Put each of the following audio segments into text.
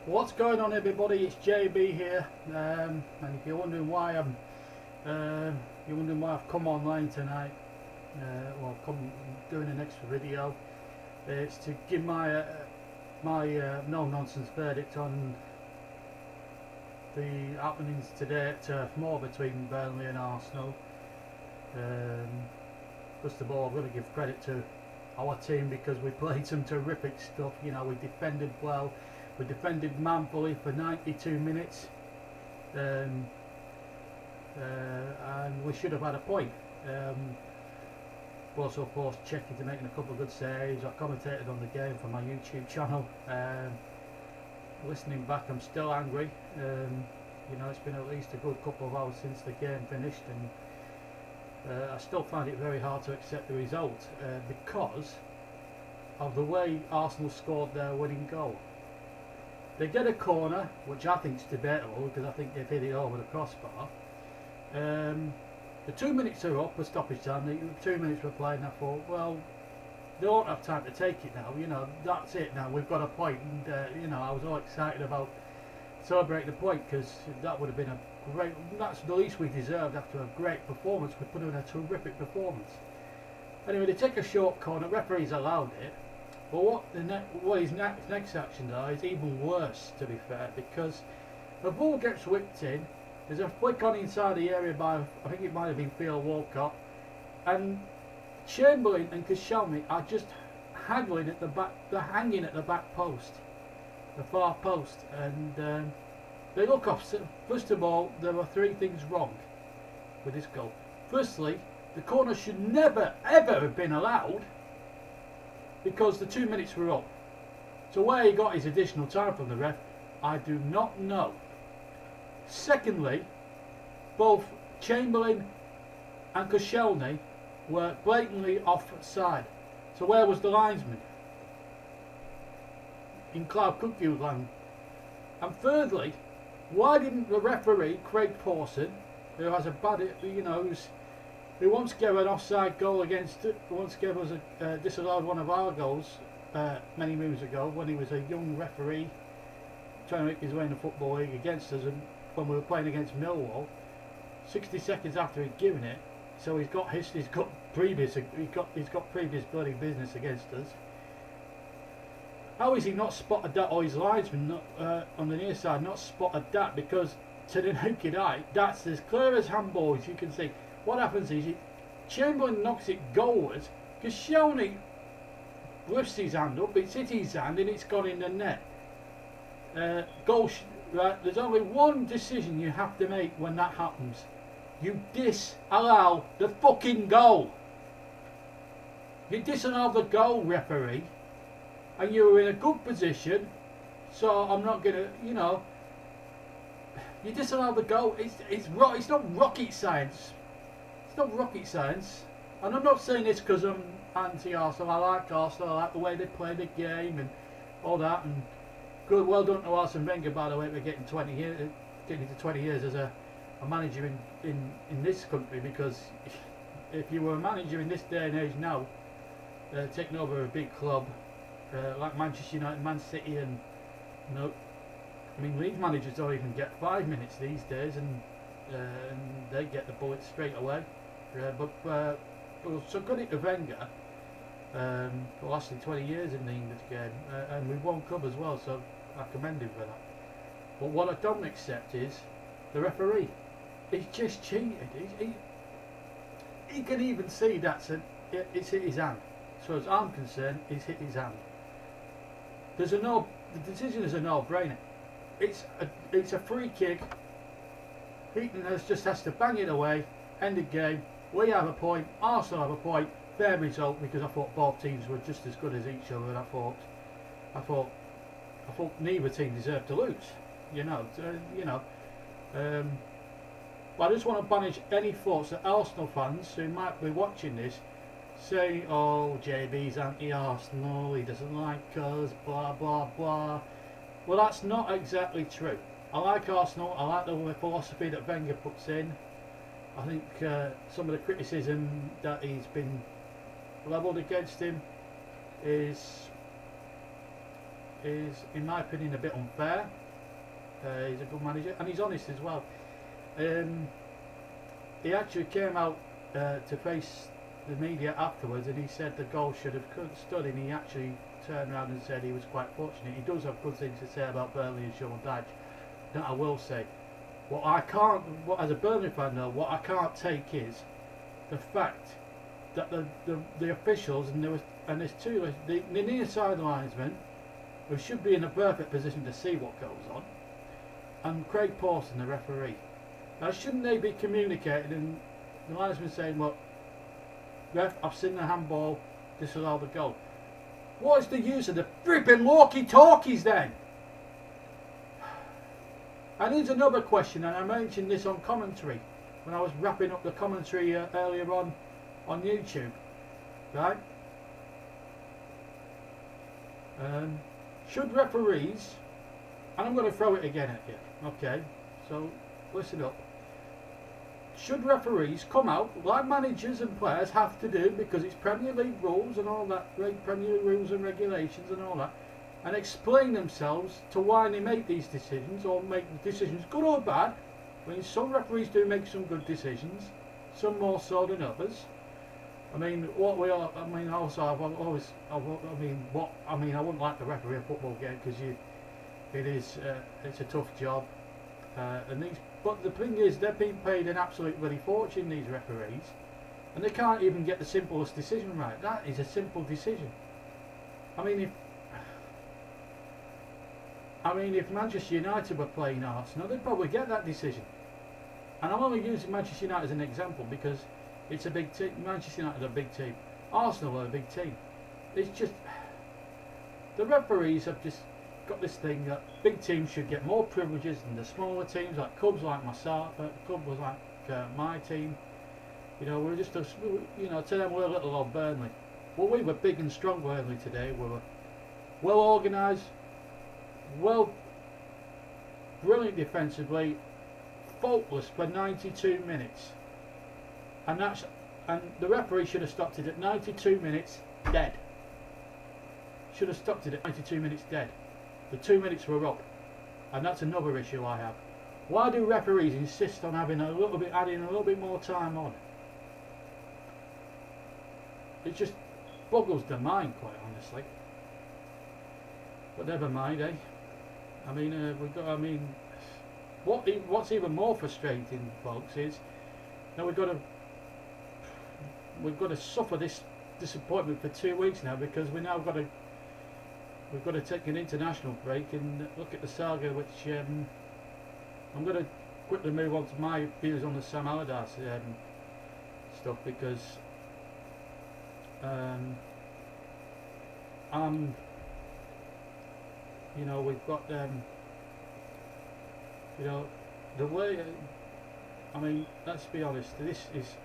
What's going on, everybody? It's JB here, and if you're wondering why I've come online tonight, well, come doing an extra video, it's to give my no nonsense verdict on the happenings today at Turf Moor between Burnley and Arsenal. First of all, I'm going to give credit to our team because we played some terrific stuff. You know, we defended well. We defended manfully for 92 minutes, and we should have had a point. Also, of course, checking to making a couple of good saves. I commentated on the game for my YouTube channel. Listening back, I'm still angry. You know, it's been at least a good couple of hours since the game finished, and I still find it very hard to accept the result because of the way Arsenal scored their winning goal. They get a corner, which I think is debatable because I think they've hit it over the crossbar. The 2 minutes are up for stoppage time. The 2 minutes were played, and I thought, well, they won't have time to take it now. You know, that's it now. We've got a point, and you know, I was all excited about celebrating the point because that would have been a great. That's the least we deserved after a great performance. We put in a terrific performance. Anyway, they take a short corner. Referees allowed it. But what his next actions are is even worse, to be fair, because the ball gets whipped in. There's a flick on inside the area by, I think it might have been Theo Walcott, and Chamberlain and Koscielny are just haggling at the back. They're hanging at the back post, the far post, and they look off. First of all, there are three things wrong with this goal. Firstly, the corner should never ever have been allowed, because the 2 minutes were up. So where he got his additional time from the ref, I do not know. Secondly, both Chamberlain and Koscielny were blatantly offside. So where was the linesman? In Clive Cookview land. And thirdly, why didn't the referee, Craig Pawson, who has a bad, you know, who once gave an offside goal against, once gave us disallowed one of our goals many moons ago when he was a young referee trying to make his way in the Football League against us, and when we were playing against Millwall, 60 seconds after he'd given it. So he's got previous bloody business against us. How is he not spotted that, or his linesman on the near side not spotted that? Because to the naked eye, that's as clear as handball as you can see. What happens is Chamberlain knocks it goalwards, Koscielny lifts his hand up, it's hit his hand and it's gone in the net. Right, there's only one decision you have to make when that happens. You disallow the fucking goal. You disallow the goal, referee, and you were in a good position, so I'm not gonna, you know, you disallow the goal. It's not rocket science. Not rocket science, and I'm not saying this because I'm anti-Arsenal. I like Arsenal, I like the way they play the game and all that, and good, well done to Arsene Wenger, by the way, for getting 20 years, getting to 20 years as a manager in this country, because if you were a manager in this day and age now, taking over a big club like Manchester United, Man City, and you know, I mean, league managers don't even get 5 minutes these days, and they get the bullet straight away. But so credit to Wenger for lasting 20 years in the English game, and we won club as well, so I commend him for that. But what I don't accept is the referee. He's just cheated. He can even see it's hit his hand. As far as I'm concerned, he's hit his hand. The decision is a no-brainer. It's a free kick. Heaton just has to bang it away, end the game. We have a point, Arsenal have a point, fair result, because I thought both teams were just as good as each other, and I thought neither team deserved to lose. But I just want to banish any thoughts that Arsenal fans who might be watching this saying, oh, JB's anti-Arsenal, he doesn't like us, blah blah blah. Well, that's not exactly true. I like Arsenal, I like the philosophy that Wenger puts in. I think some of the criticism that he's been levelled against him is is, in my opinion, a bit unfair. He's a good manager and he's honest as well. He actually came out to face the media afterwards, and he said the goal should have stood, and he actually turned around and said he was quite fortunate. He does have good things to say about Burnley and Sean Dyche, that I will say. As a Burnley fan though, what I can't take is the fact that the officials, and there's two, the near side linesman, who should be in a perfect position to see what goes on, and Craig Pawson, the referee. Now, shouldn't they be communicating and the linesman saying, "Look, ref, I've seen the handball, disallow the goal"? What is the use of the flipping walkie-talkies then? And here's another question, and I mentioned this on commentary when I was wrapping up the commentary earlier on YouTube, right? Should referees, and I'm going to throw it again at you, okay? So listen up. Should referees come out like managers and players have to do, because it's Premier League rules and all that, great Premier League rules and regulations and all that, and explain themselves to why they make these decisions, or make decisions good or bad? I mean, some referees do make some good decisions, some more so than others. I mean, I wouldn't like to referee a football game because it's a tough job, but the thing is, they're being paid an absolute bloody fortune, these referees, and they can't even get the simplest decision right. That is a simple decision. I mean, if Manchester United were playing Arsenal, they'd probably get that decision. And I'm only using Manchester United as an example because it's a big team. Manchester United are a big team. Arsenal are a big team. It's just the referees have just got this thing that big teams should get more privileges than the smaller teams, like clubs like myself, clubs like my team. You know, we're just to them we're a little old Burnley. Well, we were big and strong Burnley today. We were well organised, brilliant defensively, faultless for 92 minutes, and the referee should have stopped it at 92 minutes dead. Should have stopped it at 92 minutes dead. The 2 minutes were up, and that's another issue I have. Why do referees insist on adding a little bit more time on? It just boggles the mind, quite honestly. But never mind, eh? I mean, what's even more frustrating, folks, is now we've got to suffer this disappointment for 2 weeks now, because we've got to take an international break and look at the saga, which I'm going to quickly move on to my views on the Sam Allardyce stuff, because we've got the way, let's be honest, this is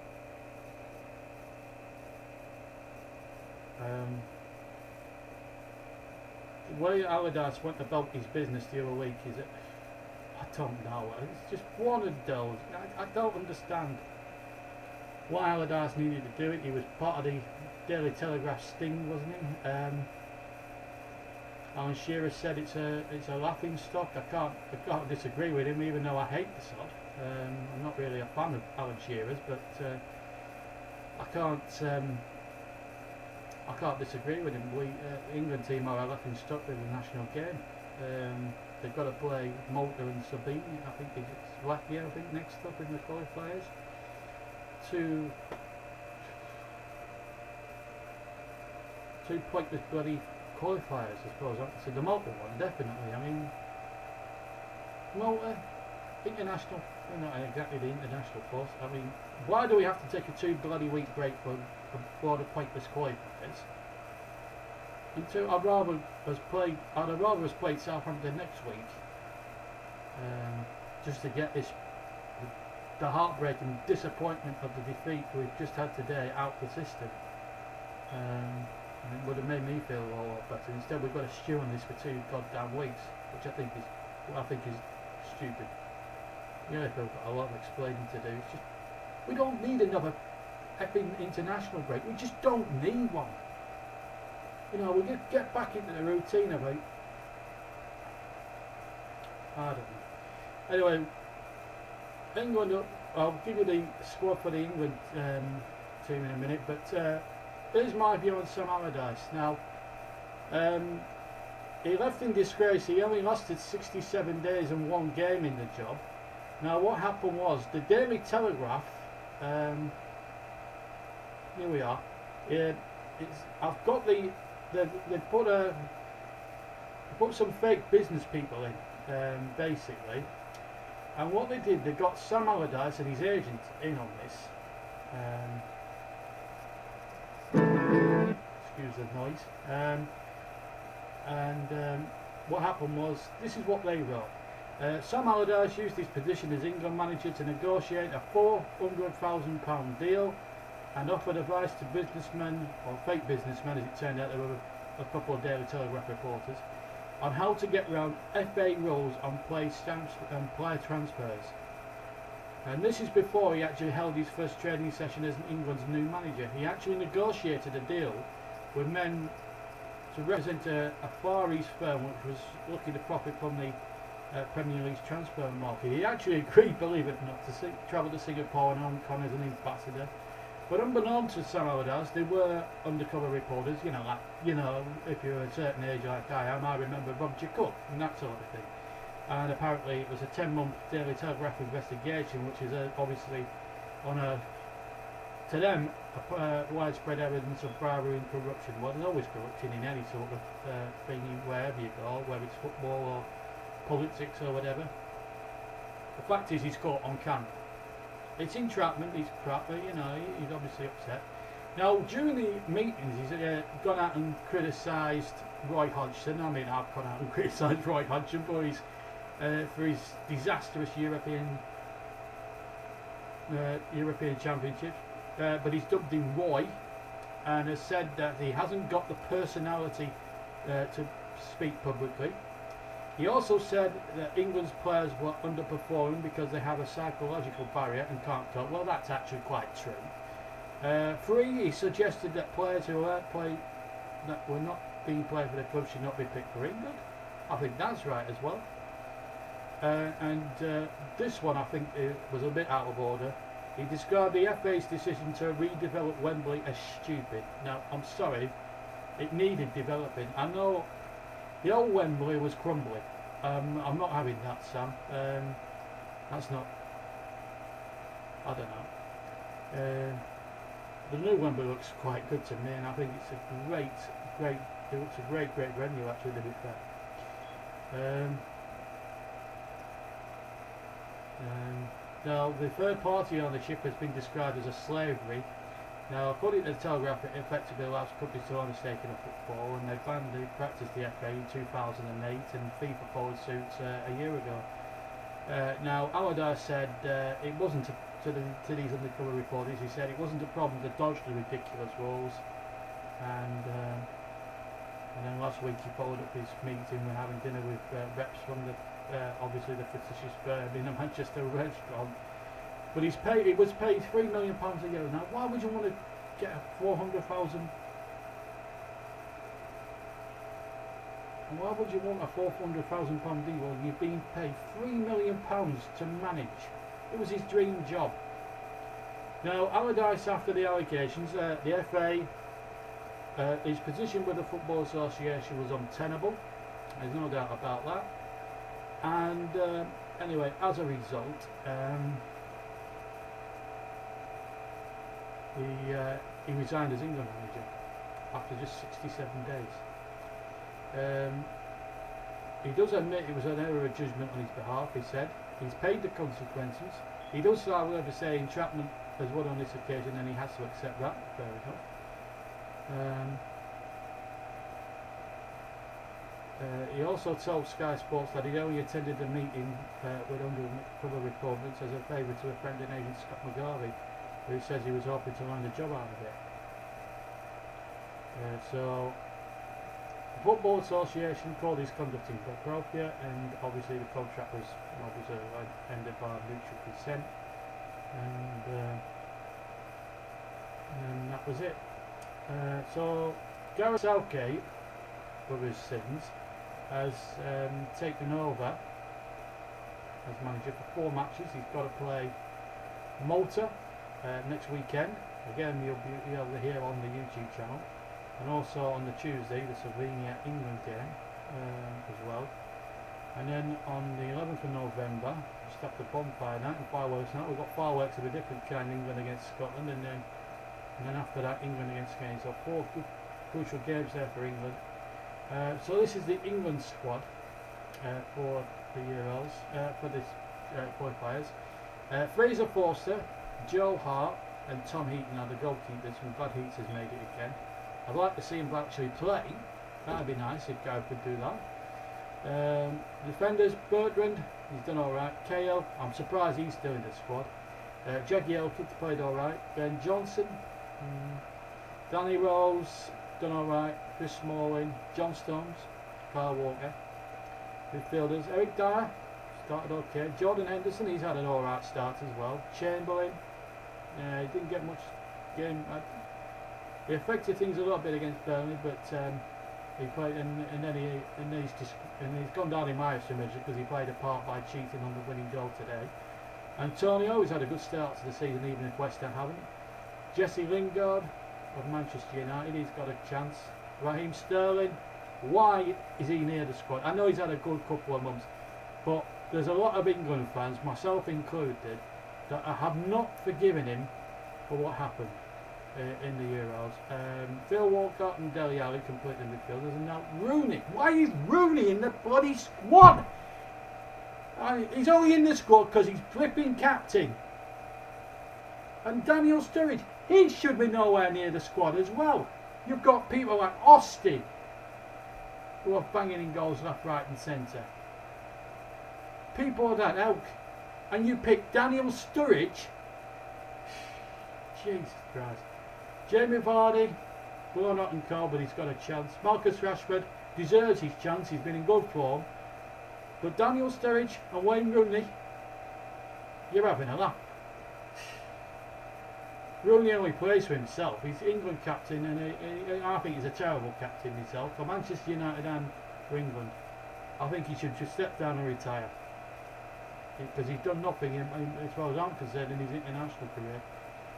the way Allardyce went about his business the other week is that, I don't know, it's just one of those. I don't understand why Allardyce needed to do it. He was part of the Daily Telegraph sting, wasn't he? Alan Shearer said it's a laughing stock. I can't disagree with him, even though I hate the sod. I'm not really a fan of Alan Shearer's, but I can't disagree with him. England team are a laughing stock in the national game. They've got to play Malta and Slovenia. I think it's Latvia. I think next up in the qualifiers. Two pointless bloody qualifiers, I suppose. So the Malta one, definitely. I mean, Malta, international, not exactly the international force. I mean, why do we have to take a 2 bloody week break for the pointless qualifiers? And two, I'd rather us play Southampton next week, just to get the heartbreak and disappointment of the defeat we've just had today out the system. And it would have made me feel a lot better. Instead, we've got to stew on this for 2 goddamn weeks, which I think is stupid. Yeah, I've got a lot of explaining to do. It's just, we don't need another effing international break. We just don't need one. We get back into the routine of I don't know. Anyway, England, I'll give you the squad for the England team in a minute, but here's my view on Sam Allardyce. Now, he left in disgrace. He only lasted 67 days and one game in the job. Now, what happened was the Daily Telegraph. Here we are. I've got they put some fake business people in, basically. And what they did, they got Sam Allardyce and his agent in on this. Excuse the noise. What happened was, this is what they wrote. Sam Allardyce used his position as England manager to negotiate a £400,000 deal and offered advice to businessmen, or fake businessmen as it turned out, there were a couple of Daily Telegraph reporters, on how to get round FA rules on player transfers. And this is before he actually held his first training session as England's new manager. He actually negotiated a deal with men to represent a Far East firm which was looking to profit from the Premier League's transfer market. He actually agreed, believe it or not, to travel to Singapore and Hong Kong as an ambassador. But unbeknownst to Sam Allardyce, they were undercover reporters, if you're a certain age like I am, I remember Roger Cook and that sort of thing. And apparently it was a 10-month Daily Telegraph investigation, which is obviously to them, widespread evidence of bribery and corruption. Well, there's always corruption in any sort of thing, wherever you go, whether it's football or politics or whatever. The fact is, he's caught on camera. It's entrapment, he's crap, but he's obviously upset. Now, during the meetings, he's gone out and criticised Roy Hodgson. I mean, I've gone out and criticised Roy Hodgson for his disastrous European Championships. But he's dubbed him Roy and has said that he hasn't got the personality to speak publicly. He also said that England's players were underperforming because they have a psychological barrier and can't cope. Well, that's actually quite true. He suggested that players who were not being played for the club should not be picked for England. I think that's right as well. This one I think was a bit out of order. He described the FA's decision to redevelop Wembley as stupid. Now, I'm sorry, it needed developing. I know the old Wembley was crumbling. I'm not having that, Sam. That's not. I don't know. The new Wembley looks quite good to me, and I think it's a great. It looks a great venue, actually, to be fair. Now, the third-party ownership has been described as a slavery. Now, according to the Telegraph, it effectively allows companies to own a stake in a football, and they banned the practice the FA in 2008, and FIFA followed suit a year ago. Now, Allardyce said it wasn't to these undercover reporters. He said it wasn't a problem to dodge the ridiculous rules, and then last week he followed up his meeting with having dinner with reps from obviously the fictitious firm in a Manchester restaurant. But he was paid £3 million a year. Now, why would you want to get a 400,000? And why would you want a £400,000 deal when you're being paid £3 million to manage? It was his dream job. Now, Allardyce, after the allegations, the FA, his position with the Football Association was untenable. There's no doubt about that. And anyway, as a result, he resigned as England manager after just 67 days. He does admit it was an error of judgment on his behalf. He said he's paid the consequences. He does, however, say entrapment has won on this occasion, and he has to accept that. Fair enough. He also told Sky Sports that he only attended the meeting with undercover reporters as a favour to a friend and agent, Scott McGarvey, who says he was hoping to land a job out of it. So the Football Association called his conduct inappropriate, and obviously the contract was ended by mutual consent, and that was it. So Gareth Southgate, for his sins, has taken over as manager for 4 matches. He's got to play Malta next weekend. Again, you'll be able to hear on the YouTube channel, and also on the Tuesday the Slovenia-England game as well. And then on the 11th of November, just after bonfire night and fireworks night, we've got fireworks of a different kind, England against Scotland, and then after that England against Spain. So 4 crucial games there for England. So this is the England squad for the Euros, for this qualifiers. Fraser Forster, Joe Hart and Tom Heaton are the goalkeepers. I'm glad Heaton has made it again. I'd like to see him actually play. That would be nice if Gareth could do that. Defenders, Bertrand, he's done alright. Cahill, I'm surprised he's still in the squad. Jagielka played alright. Ben Johnson, Danny Rose, done alright. Chris Smalling, John Stones, Kyle Walker. Midfielders, Eric Dyer, started okay. Jordan Henderson, he's had an alright start as well. Chamberlain, he didn't get much game. He affected things a little bit against Burnley, but he played, and then he's gone down in my estimation because he played a part by cheating on the winning goal today. Antonio, he's had a good start to the season, even if West Ham haven't. Jesse Lingard of Manchester United, he's got a chance. Raheem Sterling, why is he near the squad? I know he's had a good couple of months, but there's a lot of England fans, myself included, that I have not forgiven him for what happened in the Euros. Phil Walcott and Dele Alli completely midfielders, and now Rooney. Why is Rooney in the bloody squad? He's only in the squad because he's flipping captain. And Daniel Sturridge, he should be nowhere near the squad as well. You've got people like Austin who are banging in goals left, right and centre. People of that ilk. And you pick Daniel Sturridge. Jesus Christ. Jamie Vardy, blown hot and cold, but he's got a chance. Marcus Rashford deserves his chance, he's been in good form. But Daniel Sturridge and Wayne Rooney, you're having a laugh. Rooney only plays for himself. He's England captain, and I think he's a terrible captain himself for Manchester United and for England. I think he should just step down and retire, because he's done nothing as far as I'm concerned in his international career.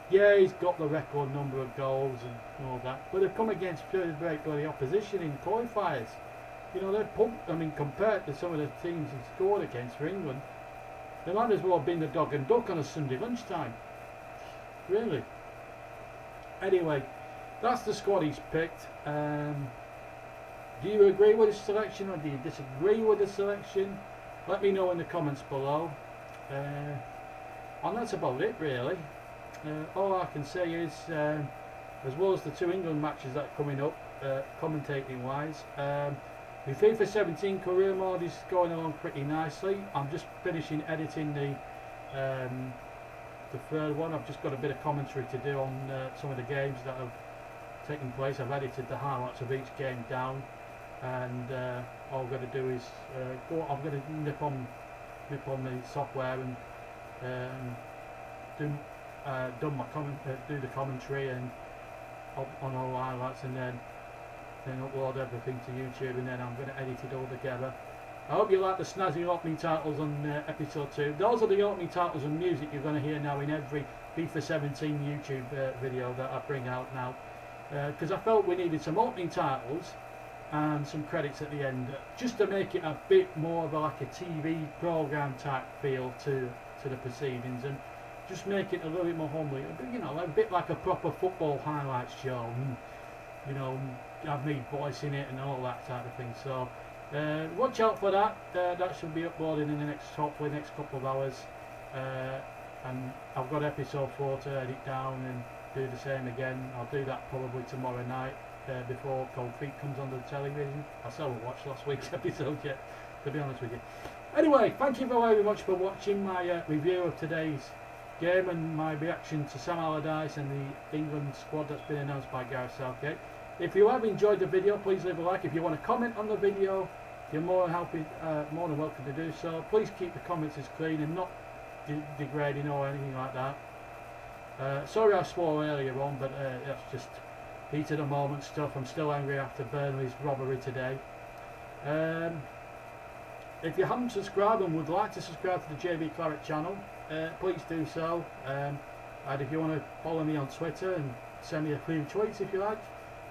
Yeah, he's got the record number of goals and all that, but they've come against great bloody opposition in qualifiers. You know, they've pumped. I mean, compared to some of the teams he scored against for England, they might as well have been the dog and duck on a Sunday lunchtime. Really. Anyway, that's the squad he's picked. Do you agree with his selection or do you disagree with the selection? Let me know in the comments below. And that's about it really. All I can say is, as well as the 2 England matches that are coming up, commentating wise, the FIFA 17 career mode is going along pretty nicely. I'm just finishing editing the 3rd one. I've just got a bit of commentary to do on some of the games that have taken place. I've edited the highlights of each game down, and all I've got to do is I'm going to nip on the software and do the commentary and on all the highlights, and then upload everything to YouTube, and then I'm going to edit it all together. I hope you like the snazzy opening titles on episode 2. Those are the opening titles and music you're going to hear now in every FIFA 17 YouTube video that I bring out now, because I felt we needed some opening titles and some credits at the end, just to make it a bit more of like a TV program type feel to the proceedings, and just make it a little bit more homely, you know, a bit like a proper football highlights show, and, you know, have me voicing it and all that type of thing. So watch out for that. That should be uploaded in the hopefully next couple of hours, and I've got episode 4 to edit down and do the same again. I'll do that probably tomorrow night before Cold Feet comes onto the television. I still haven't watched last week's episode yet, to be honest with you. Anyway, thank you very much for watching my review of today's game and my reaction to Sam Allardyce and the England squad that's been announced by Gareth Southgate. If you have enjoyed the video, please leave a like. If you want to comment on the video, you're more than welcome to do so. Please keep the comments as clean and not degrading or anything like that. Sorry I swore earlier on, but that's just heat of the moment stuff. I'm still angry after Burnley's robbery today. if you haven't subscribed and would like to subscribe to the JB Claret channel, please do so. And if you want to follow me on Twitter and send me a few tweets if you like,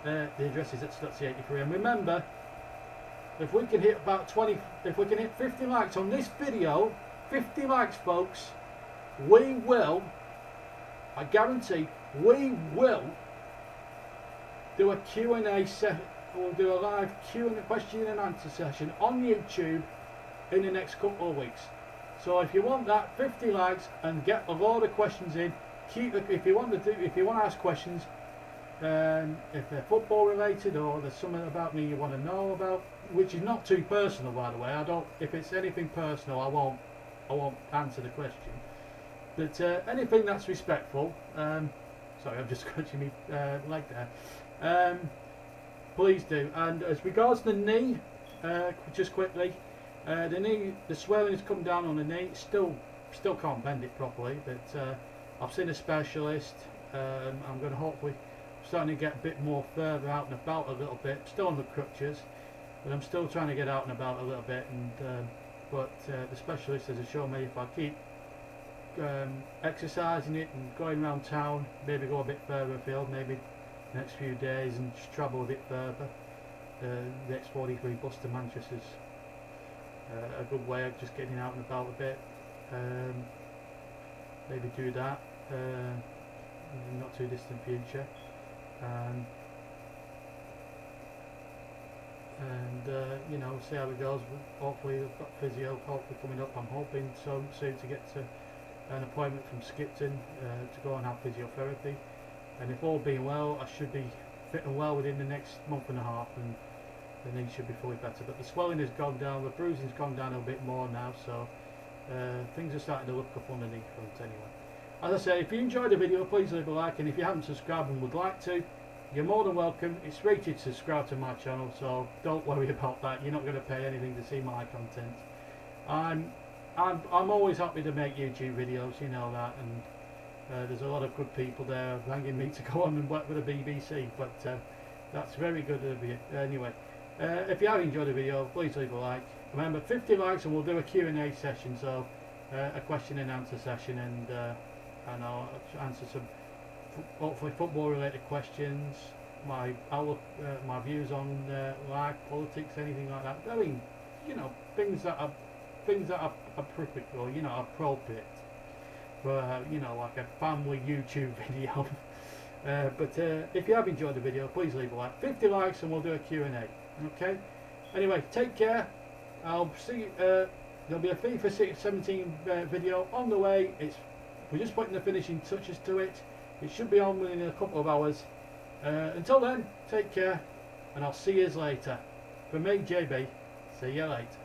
the address is at Stutzy83. And remember, if we can hit about 20, if we can hit 50 likes on this video, 50 likes folks, we will, I guarantee, we will do a Q&A session. We'll do a live Q&A, question and answer session on YouTube in the next couple of weeks. So if you want that, 50 likes and get a lot of questions in. If you want to ask questions, if they're football related or there's something about me you want to know about, which is not too personal, by the way. I don't. If it's anything personal, I won't answer the question. But anything that's respectful. Sorry, I'm just scratching me leg there. Please do. And as regards the knee, just quickly, the knee, the swelling has come down on the knee. Still can't bend it properly, but I've seen a specialist. I'm going to hopefully starting to get a bit more further out and about a little bit. Still on the crutches, but I'm still trying to get out and about a little bit. And but the specialist has assured me if I keep exercising it and going around town, maybe go a bit further afield, maybe next few days, and just travel a bit further. The X43 bus to Manchester's a good way of just getting out and about a bit. Maybe do that in not too distant future, and you know, see how it goes. Hopefully I've got physio hopefully coming up. I'm hoping so soon to get to an appointment from Skipton to go and have physiotherapy, and if all being well, I should be fit and well within the next month and a half, and the knee should be fully better. But the swelling has gone down, the bruising's gone down a bit more now, so things are starting to look up on the knee front anyway. As I say, if you enjoyed the video, please leave a like, and if you haven't subscribed and would like to, you're more than welcome. It's free to subscribe to my channel, so don't worry about that. You're not going to pay anything to see my content. I'm always happy to make YouTube videos, you know that, and there's a lot of good people there hanging me to go on and work with the BBC, but that's very good of you. Anyway, if you have enjoyed the video, please leave a like. Remember, 50 likes and we'll do a Q&A session, so a question and answer session, and I'll answer some hopefully football related questions, my outlook, my views on life, politics, anything like that. I mean, you know, things that are appropriate, or you know, appropriate for you know, like a family YouTube video. But if you have enjoyed the video, please leave a like. 50 likes and we'll do a Q&A. Okay. Anyway, take care. I'll see you. There'll be a FIFA 17 video on the way. We're just putting the finishing touches to it. It should be on within a couple of hours. Until then, take care, and I'll see you later. From me, JB, see you later.